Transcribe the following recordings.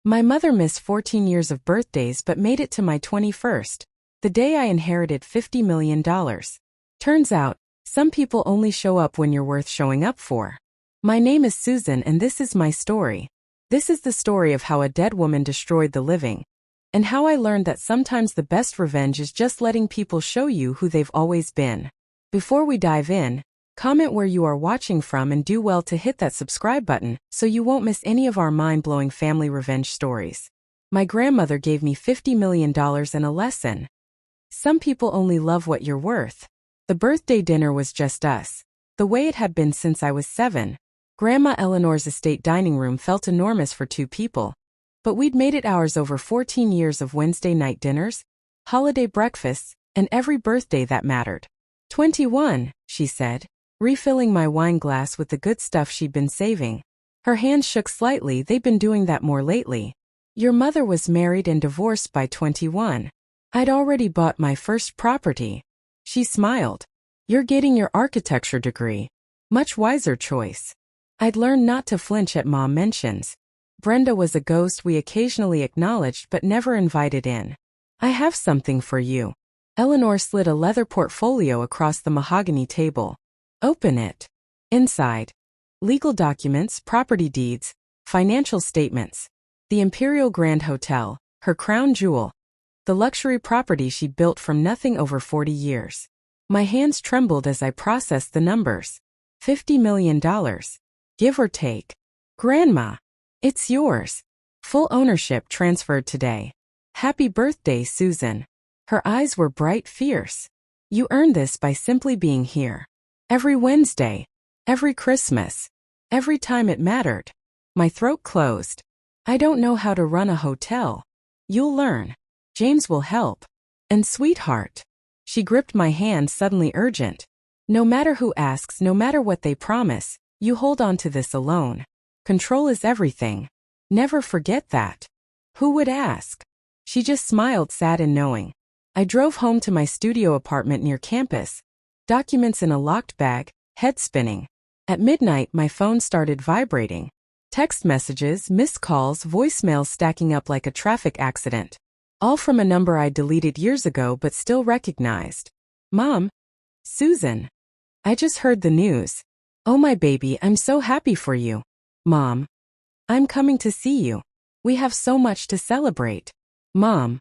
My mother missed 14 years of birthdays but made it to my 21st, the day I inherited $50 million. Turns out, some people only show up when you're worth showing up for. My name is Susan and this is my story. This is the story of how a dead woman destroyed the living, and how I learned that sometimes the best revenge is just letting people show you who they've always been. Before we dive in, comment where you are watching from and do well to hit that subscribe button so you won't miss any of our mind-blowing family revenge stories. My grandmother gave me $50 million and a lesson. Some people only love what you're worth. The birthday dinner was just us, the way it had been since I was 7. Grandma Eleanor's estate dining room felt enormous for 2 people. But we'd made it ours over 14 years of Wednesday night dinners, holiday breakfasts, and every birthday that mattered. 21, she said, refilling my wine glass with the good stuff she'd been saving. Her hands shook slightly. They'd been doing that more lately. Your mother was married and divorced by 21. I'd already bought my first property. She smiled. You're getting your architecture degree. Much wiser choice. I'd learned not to flinch at Mom mentions. Brenda was a ghost we occasionally acknowledged but never invited in. I have something for you. Eleanor slid a leather portfolio across the mahogany table. Open it. Inside. Legal documents, property deeds, financial statements. The Imperial Grand Hotel, her crown jewel. The luxury property she'd built from nothing over 40 years. My hands trembled as I processed the numbers. $50 million. Give or take. Grandma. It's yours. Full ownership transferred today. Happy birthday, Susan. Her eyes were bright, fierce. You earned this by simply being here. Every Wednesday. Every Christmas. Every time it mattered. My throat closed. I don't know how to run a hotel. You'll learn. James will help. And sweetheart. She gripped my hand, suddenly urgent. No matter who asks, no matter what they promise, you hold on to this alone. Control is everything. Never forget that. Who would ask? She just smiled, sad and knowing. I drove home to my studio apartment near campus. Documents in a locked bag, head spinning. At midnight, my phone started vibrating. Text messages, missed calls, voicemails stacking up like a traffic accident. All from a number I deleted years ago but still recognized. Mom? Susan. I just heard the news. Oh my baby, I'm so happy for you. Mom. I'm coming to see you. We have so much to celebrate. Mom.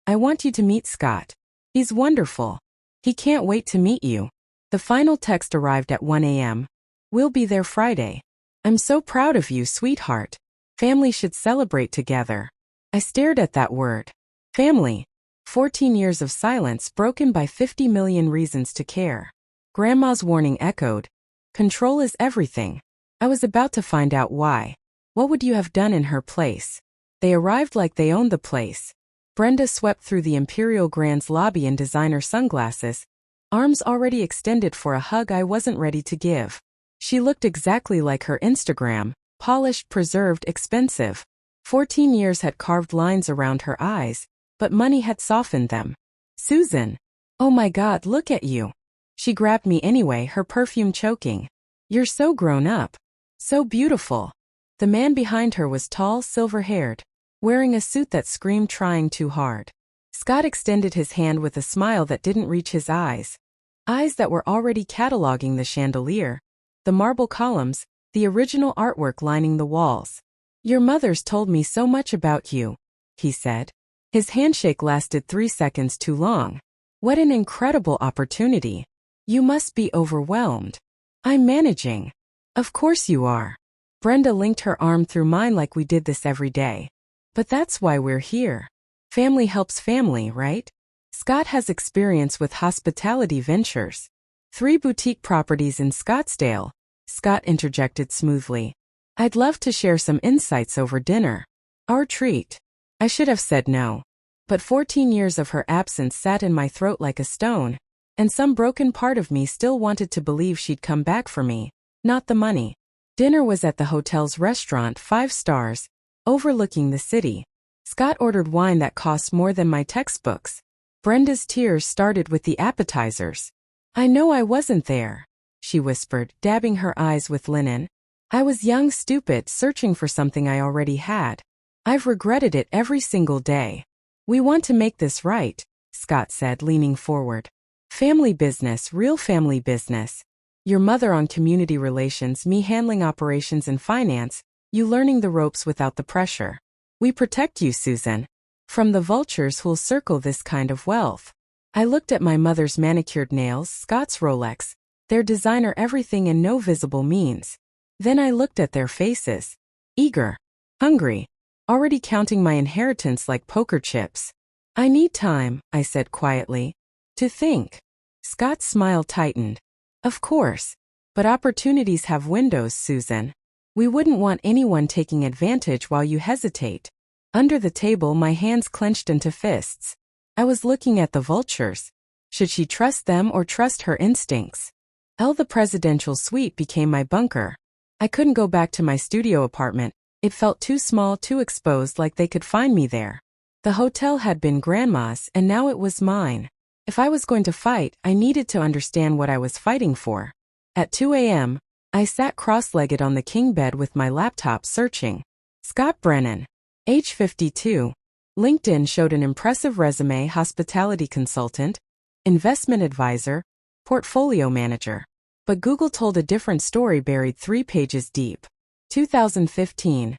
I want you to meet Scott. He's wonderful. He can't wait to meet you. The final text arrived at 1 a.m. We'll be there Friday. I'm so proud of you, sweetheart. Family should celebrate together. I stared at that word. Family. 14 years of silence broken by 50 million reasons to care. Grandma's warning echoed. Control is everything. I was about to find out why. What would you have done in her place? They arrived like they owned the place. Brenda swept through the Imperial Grand's lobby in designer sunglasses, arms already extended for a hug I wasn't ready to give. She looked exactly like her Instagram, polished, preserved, expensive. 14 years had carved lines around her eyes, but money had softened them. Susan. Oh my God, look at you. She grabbed me anyway, her perfume choking. You're so grown up. So beautiful. The man behind her was tall, silver-haired, wearing a suit that screamed trying too hard. Scott extended his hand with a smile that didn't reach his eyes. Eyes that were already cataloging the chandelier, the marble columns, the original artwork lining the walls. Your mother's told me so much about you, he said. His handshake lasted 3 seconds too long. What an incredible opportunity. You must be overwhelmed. I'm managing. Of course you are. Brenda linked her arm through mine like we did this every day. But that's why we're here. Family helps family, right? Scott has experience with hospitality ventures. 3 boutique properties in Scottsdale, Scott interjected smoothly. I'd love to share some insights over dinner. Our treat. I should have said no. But 14 years of her absence sat in my throat like a stone, and some broken part of me still wanted to believe she'd come back for me, not the money. Dinner was at the hotel's restaurant, 5 stars, overlooking the city. Scott ordered wine that cost more than my textbooks. Brenda's tears started with the appetizers. I know I wasn't there, she whispered, dabbing her eyes with linen. I was young, stupid, searching for something I already had. I've regretted it every single day. We want to make this right, Scott said, leaning forward. Family business, real family business. Your mother on community relations, me handling operations and finance, you learning the ropes without the pressure. We protect you, Susan, from the vultures who'll circle this kind of wealth. I looked at my mother's manicured nails, Scott's Rolex, their designer everything and no visible means. Then I looked at their faces. Eager. Hungry. Already counting my inheritance like poker chips. I need time, I said quietly. To think. Scott's smile tightened. Of course. But opportunities have windows, Susan. We wouldn't want anyone taking advantage while you hesitate. Under the table, my hands clenched into fists. I was looking at the vultures. Should she trust them or trust her instincts? The presidential suite became my bunker. I couldn't go back to my studio apartment. It felt too small, too exposed, like they could find me there. The hotel had been Grandma's and now it was mine. If I was going to fight, I needed to understand what I was fighting for. At 2 a.m., I sat cross-legged on the king bed with my laptop searching. Scott Brennan, age 52. LinkedIn showed an impressive resume: hospitality consultant, investment advisor, portfolio manager. But Google told a different story buried 3 pages deep. 2015.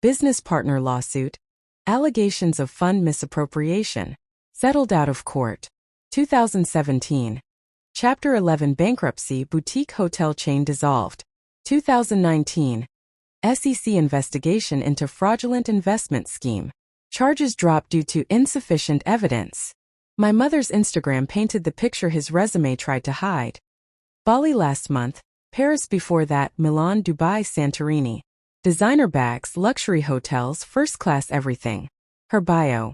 Business partner lawsuit. Allegations of fund misappropriation. Settled out of court. 2017. Chapter 11 bankruptcy: boutique hotel chain dissolved. 2019. SEC investigation into fraudulent investment scheme. Charges dropped due to insufficient evidence. My mother's Instagram painted the picture his resume tried to hide. Bali last month, Paris before that, Milan, Dubai, Santorini. Designer bags, luxury hotels, first-class everything. Her bio.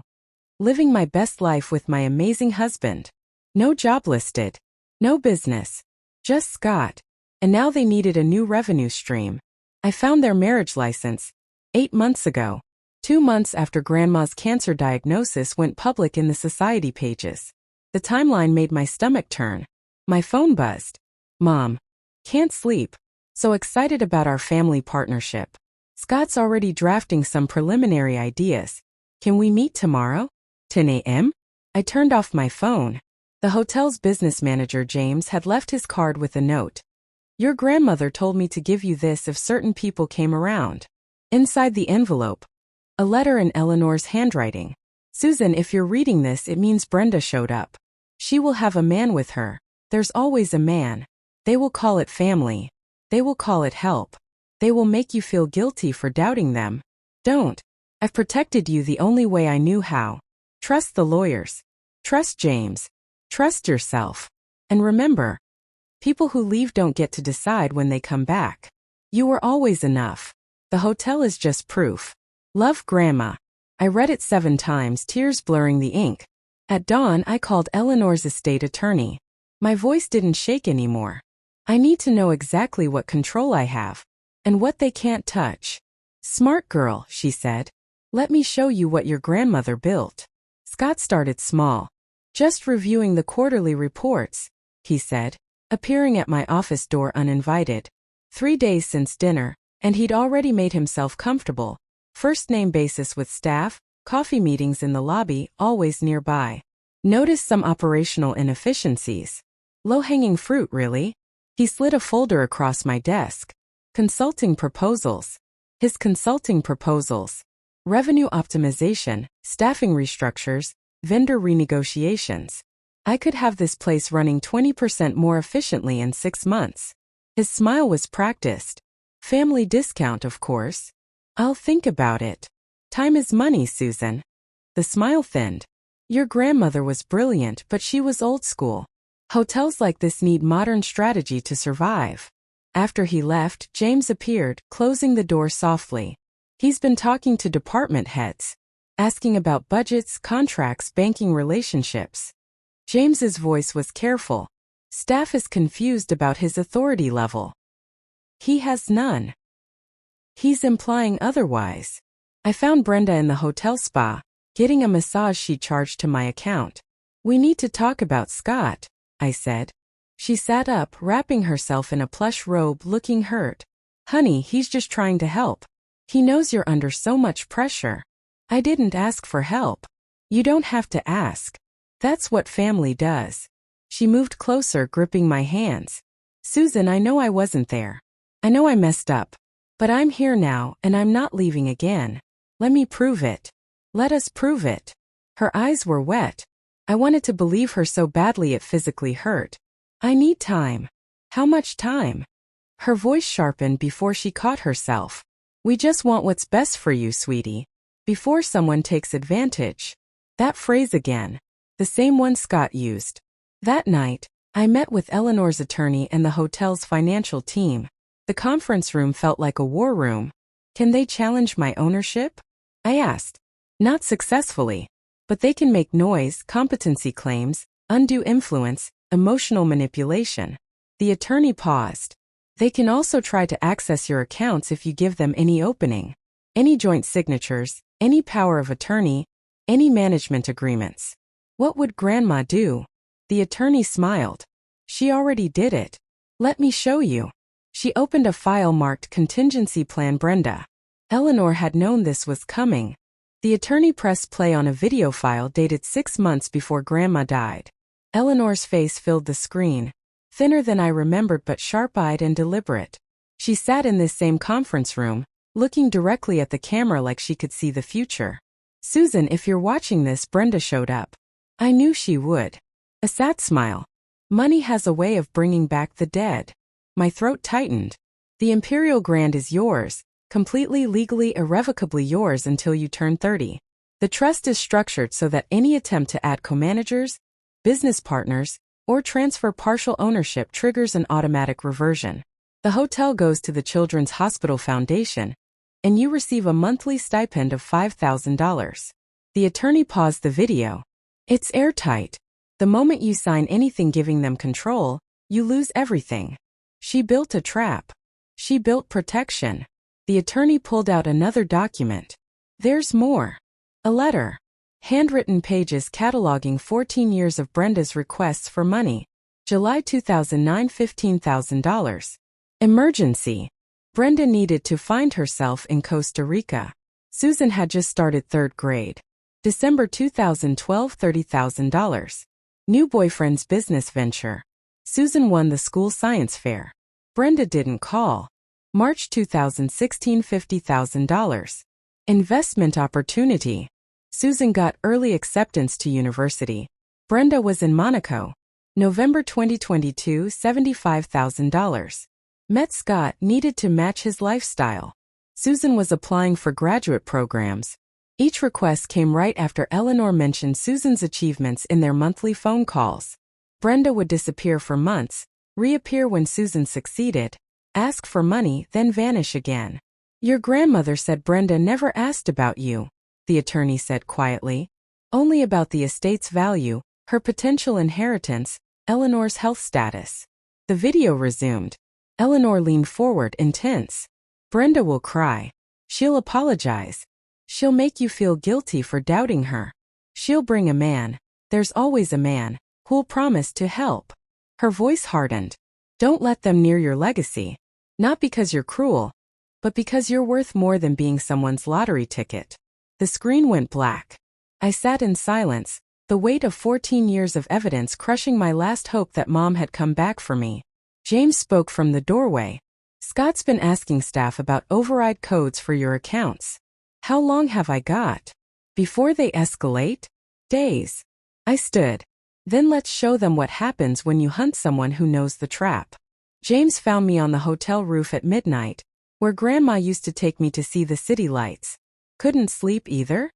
Living my best life with my amazing husband. No job listed. No business. Just Scott. And now they needed a new revenue stream. I found their marriage license 8 months ago. 2 months after Grandma's cancer diagnosis went public in the society pages. The timeline made my stomach turn. My phone buzzed. Mom. Can't sleep. So excited about our family partnership. Scott's already drafting some preliminary ideas. Can we meet tomorrow? 10 a.m.? I turned off my phone. The hotel's business manager, James, had left his card with a note. Your grandmother told me to give you this if certain people came around. Inside the envelope, a letter in Eleanor's handwriting. Susan, if you're reading this, it means Brenda showed up. She will have a man with her. There's always a man. They will call it family. They will call it help. They will make you feel guilty for doubting them. Don't. I've protected you the only way I knew how. Trust the lawyers. Trust James. Trust yourself. And remember, people who leave don't get to decide when they come back. You were always enough. The hotel is just proof. Love, Grandma. I read it 7 times, tears blurring the ink. At dawn, I called Eleanor's estate attorney. My voice didn't shake anymore. I need to know exactly what control I have. And what they can't touch. Smart girl, she said. Let me show you what your grandmother built. Scott started small. Just reviewing the quarterly reports, he said, appearing at my office door uninvited. 3 days since dinner, and he'd already made himself comfortable. First-name basis with staff, coffee meetings in the lobby, always nearby. Noticed some operational inefficiencies. Low-hanging fruit, really. He slid a folder across my desk. Consulting proposals. His consulting proposals. Revenue optimization, staffing restructures, vendor renegotiations. I could have this place running 20% more efficiently in 6 months. His smile was practiced. Family discount, of course. I'll think about it. Time is money, Susan. The smile thinned. Your grandmother was brilliant, but she was old school. Hotels like this need modern strategy to survive. After he left, James appeared, closing the door softly. He's been talking to department heads, asking about budgets, contracts, banking relationships. James's voice was careful. Staff is confused about his authority level. He has none. He's implying otherwise. I found Brenda in the hotel spa, getting a massage she charged to my account. We need to talk about Scott, I said. She sat up, wrapping herself in a plush robe, looking hurt. Honey, he's just trying to help. He knows you're under so much pressure. I didn't ask for help. You don't have to ask. That's what family does. She moved closer, gripping my hands. Susan, I know I wasn't there. I know I messed up. But I'm here now, and I'm not leaving again. Let me prove it. Let us prove it. Her eyes were wet. I wanted to believe her so badly it physically hurt. I need time. How much time? Her voice sharpened before she caught herself. We just want what's best for you, sweetie. Before someone takes advantage. That phrase again. The same one Scott used. That night, I met with Eleanor's attorney and the hotel's financial team. The conference room felt like a war room. Can they challenge my ownership? I asked. Not successfully. But they can make noise, competency claims, undue influence, emotional manipulation. The attorney paused. They can also try to access your accounts if you give them any opening. Any joint signatures, any power of attorney, any management agreements. What would Grandma do? The attorney smiled. She already did it. Let me show you. She opened a file marked Contingency Plan Brenda. Eleanor had known this was coming. The attorney pressed play on a video file dated 6 months before Grandma died. Eleanor's face filled the screen. Thinner than I remembered but sharp-eyed and deliberate. She sat in this same conference room, looking directly at the camera like she could see the future. Susan, if you're watching this, Brenda showed up. I knew she would. A sad smile. Money has a way of bringing back the dead. My throat tightened. The Imperial Grand is yours, completely legally irrevocably yours until you turn 30. The trust is structured so that any attempt to add co-managers, business partners, or transfer partial ownership triggers an automatic reversion. The hotel goes to the Children's Hospital Foundation, and you receive a monthly stipend of $5,000. The attorney paused the video. It's airtight. The moment you sign anything giving them control, you lose everything. She built a trap. She built protection. The attorney pulled out another document. There's more. A letter. Handwritten pages cataloging 14 years of Brenda's requests for money. July 2009, $15,000. Emergency. Brenda needed to find herself in Costa Rica. Susan had just started 3rd grade. December 2012, $30,000. New boyfriend's business venture. Susan won the school science fair. Brenda didn't call. March 2016, $50,000. Investment opportunity. Susan got early acceptance to university. Brenda was in Monaco. November 2022, $75,000. Met Scott, needed to match his lifestyle. Susan was applying for graduate programs. Each request came right after Eleanor mentioned Susan's achievements in their monthly phone calls. Brenda would disappear for months, reappear when Susan succeeded, ask for money, then vanish again. Your grandmother said Brenda never asked about you, the attorney said quietly. Only about the estate's value, her potential inheritance, Eleanor's health status. The video resumed. Eleanor leaned forward, intense. Brenda will cry. She'll apologize. She'll make you feel guilty for doubting her. She'll bring a man. There's always a man who'll promise to help. Her voice hardened. Don't let them near your legacy. Not because you're cruel, but because you're worth more than being someone's lottery ticket. The screen went black. I sat in silence, the weight of 14 years of evidence crushing my last hope that Mom had come back for me. James spoke from the doorway. Scott's been asking staff about override codes for your accounts. How long have I got? Before they escalate? Days. I stood. Then let's show them what happens when you hunt someone who knows the trap. James found me on the hotel roof at midnight, where Grandma used to take me to see the city lights. Couldn't sleep either?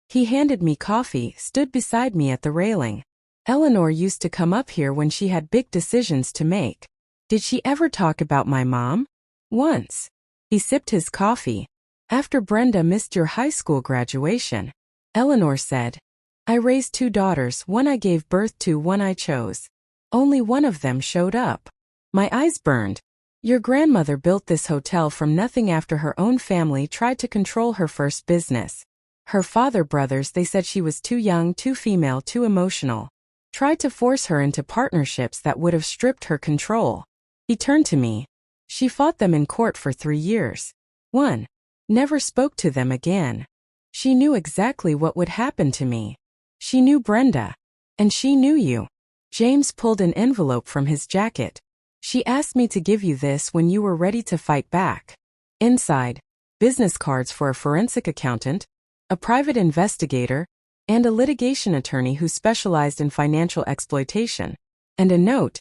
He handed me coffee, stood beside me at the railing. Eleanor used to come up here when she had big decisions to make. Did she ever talk about my mom? Once. He sipped his coffee. After Brenda missed your high school graduation, Eleanor said, I raised 2 daughters, one I gave birth to, one I chose. Only one of them showed up. My eyes burned. Your grandmother built this hotel from nothing after her own family tried to control her first business. Her father brothers, they said she was too young, too female, too emotional. Tried to force her into partnerships that would have stripped her control. He turned to me. She fought them in court for 3 years. 1. Never spoke to them again. She knew exactly what would happen to me. She knew Brenda. And she knew you. James pulled an envelope from his jacket. She asked me to give you this when you were ready to fight back. Inside, business cards for a forensic accountant, a private investigator, and a litigation attorney who specialized in financial exploitation. And a note: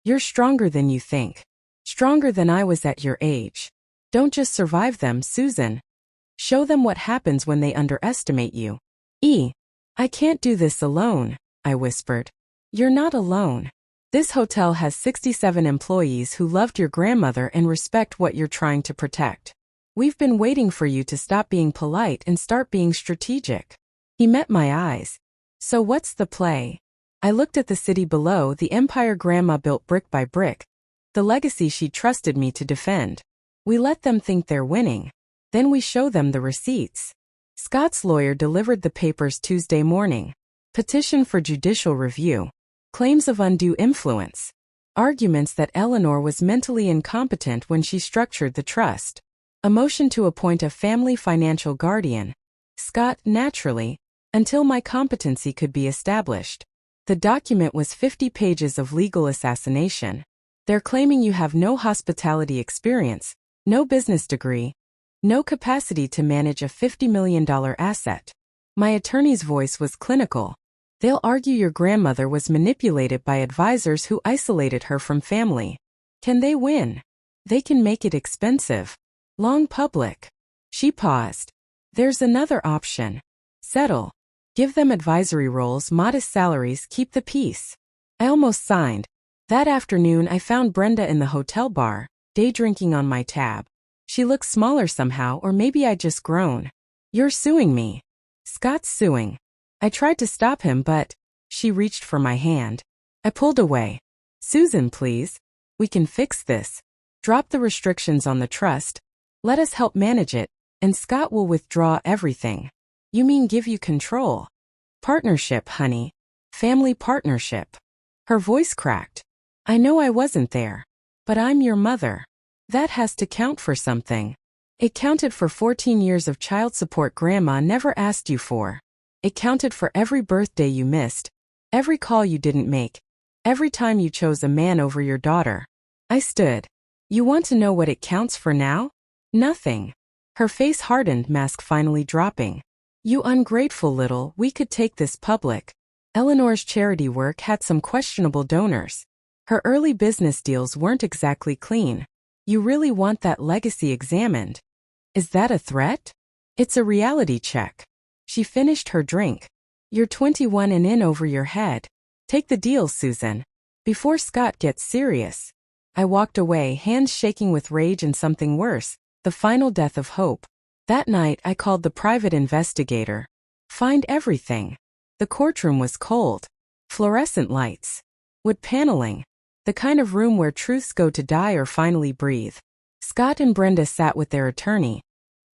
"You're stronger than you think. Stronger than I was at your age. Don't just survive them, Susan. Show them what happens when they underestimate you." I can't do this alone, I whispered. You're not alone. This hotel has 67 employees who loved your grandmother and respect what you're trying to protect. We've been waiting for you to stop being polite and start being strategic. He met my eyes. So what's the play? I looked at the city below, the empire Grandma built brick by brick, the legacy she trusted me to defend. We let them think they're winning. Then we show them the receipts. Scott's lawyer delivered the papers Tuesday morning. Petition for judicial review. Claims of undue influence. Arguments that Eleanor was mentally incompetent when she structured the trust. A motion to appoint a family financial guardian. Scott, naturally, until my competency could be established. The document was 50 pages of legal assassination. They're claiming you have no hospitality experience, no business degree, no capacity to manage a $50 million asset. My attorney's voice was clinical. They'll argue your grandmother was manipulated by advisors who isolated her from family. Can they win? They can make it expensive. Long public. She paused. There's another option. Settle. Give them advisory roles, modest salaries, keep the peace. I almost signed. That afternoon I found Brenda in the hotel bar, day drinking on my tab. She looks smaller somehow, or maybe I'd just grown. You're suing me. Scott's suing. I tried to stop him, but she reached for my hand. I pulled away. Susan, please. We can fix this. Drop the restrictions on the trust. Let us help manage it, and Scott will withdraw everything. You mean give you control? Partnership, honey. Family partnership. Her voice cracked. I know I wasn't there. But I'm your mother. That has to count for something. It counted for 14 years of child support Grandma never asked you for. It counted for every birthday you missed, every call you didn't make, every time you chose a man over your daughter. I stood. You want to know what it counts for now? Nothing. Her face hardened, mask finally dropping. You ungrateful little, we could take this public. Eleanor's charity work had some questionable donors. Her early business deals weren't exactly clean. You really want that legacy examined? Is that a threat? It's a reality check. She finished her drink. You're 21 and in over your head. Take the deal, Susan. Before Scott gets serious. I walked away, hands shaking with rage and something worse, the final death of hope. That night I called the private investigator. Find everything. The courtroom was cold. Fluorescent lights. Wood paneling. The kind of room where truths go to die or finally breathe. Scott and Brenda sat with their attorney.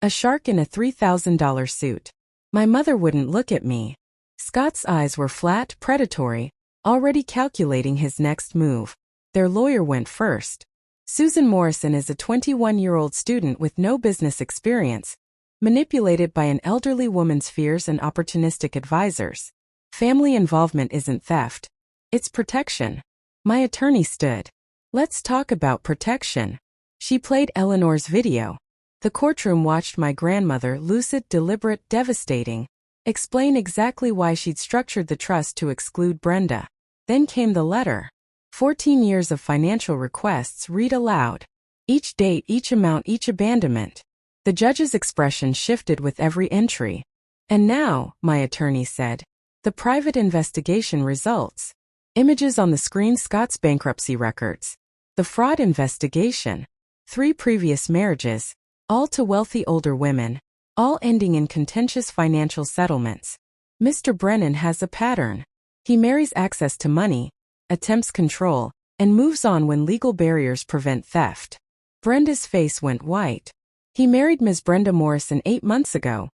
A shark in a $3,000 suit. My mother wouldn't look at me. Scott's eyes were flat, predatory, already calculating his next move. Their lawyer went first. Susan Morrison is a 21-year-old student with no business experience, manipulated by an elderly woman's fears and opportunistic advisors. Family involvement isn't theft. It's protection. My attorney stood. Let's talk about protection. She played Eleanor's video. The courtroom watched my grandmother, lucid, deliberate, devastating, explain exactly why she'd structured the trust to exclude Brenda. Then came the letter. 14 years of financial requests read aloud. Each date, each amount, each abandonment. The judge's expression shifted with every entry. And now, my attorney said, the private investigation results. Images on the screen: Scott's bankruptcy records. The fraud investigation. 3 previous marriages, all to wealthy older women, all ending in contentious financial settlements. Mr. Brennan has a pattern. He marries access to money, attempts control, and moves on when legal barriers prevent theft. Brenda's face went white. He married Ms. Brenda Morrison 8 months ago,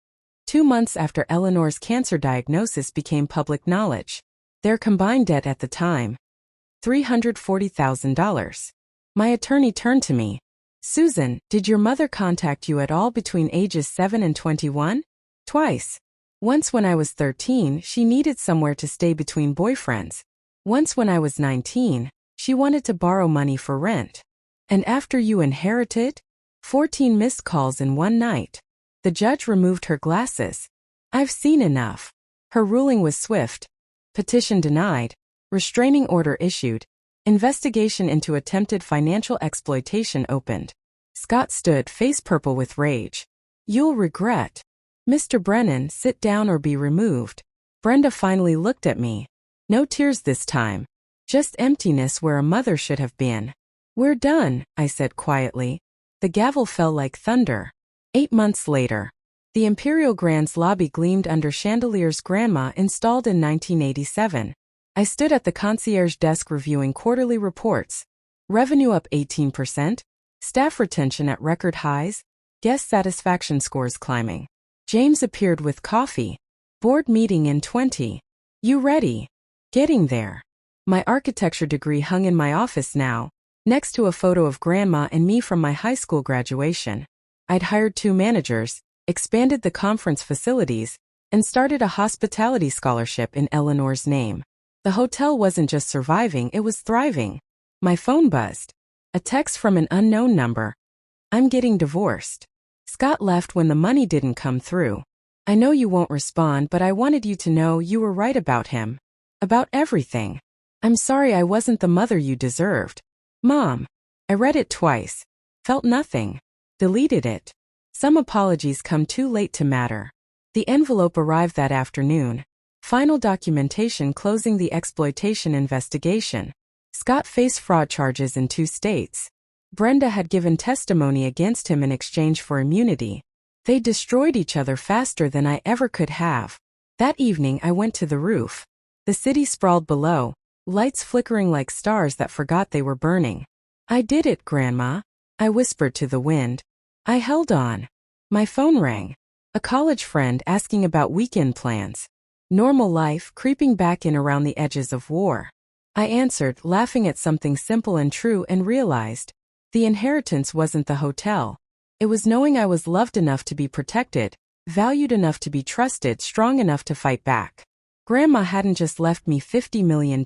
2 months after Eleanor's cancer diagnosis became public knowledge. Their combined debt at the time, $340,000. My attorney turned to me. Susan, did your mother contact you at all between ages 7 and 21? Twice. Once when I was 13, she needed somewhere to stay between boyfriends. Once when I was 19, she wanted to borrow money for rent. And after you inherited? 14 missed calls in one night. The judge removed her glasses. I've seen enough. Her ruling was swift. Petition denied. Restraining order issued. Investigation into attempted financial exploitation opened. Scott stood face purple with rage. You'll regret. Mr. Brennan, sit down or be removed. Brenda finally looked at me. No tears this time. Just emptiness where a mother should have been. We're done, I said quietly. The gavel fell like thunder. 8 months later. The Imperial Grand's lobby gleamed under chandeliers Grandma installed in 1987. I stood at the concierge desk reviewing quarterly reports. Revenue up 18%. Staff retention at record highs. Guest satisfaction scores climbing. James appeared with coffee. Board meeting in 20. You ready? Getting there. My architecture degree hung in my office now, next to a photo of Grandma and me from my high school graduation. I'd hired 2 managers, expanded the conference facilities, and started a hospitality scholarship in Eleanor's name. The hotel wasn't just surviving, it was thriving. My phone buzzed. A text from an unknown number. I'm getting divorced. Scott left when the money didn't come through. I know you won't respond, but I wanted you to know you were right about him. About everything. I'm sorry I wasn't the mother you deserved. Mom. I read it twice. Felt nothing. Deleted it. Some apologies come too late to matter. The envelope arrived that afternoon. Final documentation closing the exploitation investigation. Scott faced fraud charges in 2 states. Brenda had given testimony against him in exchange for immunity. They destroyed each other faster than I ever could have. That evening I went to the roof. The city sprawled below, lights flickering like stars that forgot they were burning. I did it, Grandma. I whispered to the wind. I held on. My phone rang. A college friend asking about weekend plans. Normal life creeping back in around the edges of war. I answered, laughing at something simple and true, and realized the inheritance wasn't the hotel. It was knowing I was loved enough to be protected, valued enough to be trusted, strong enough to fight back. Grandma hadn't just left me $50 million.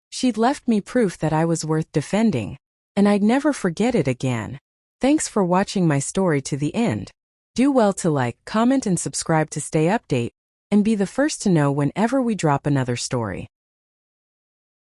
She'd left me proof that I was worth defending. And I'd never forget it again. Thanks for watching my story to the end. Do well to like, comment, and subscribe to stay updated, and be the first to know whenever we drop another story.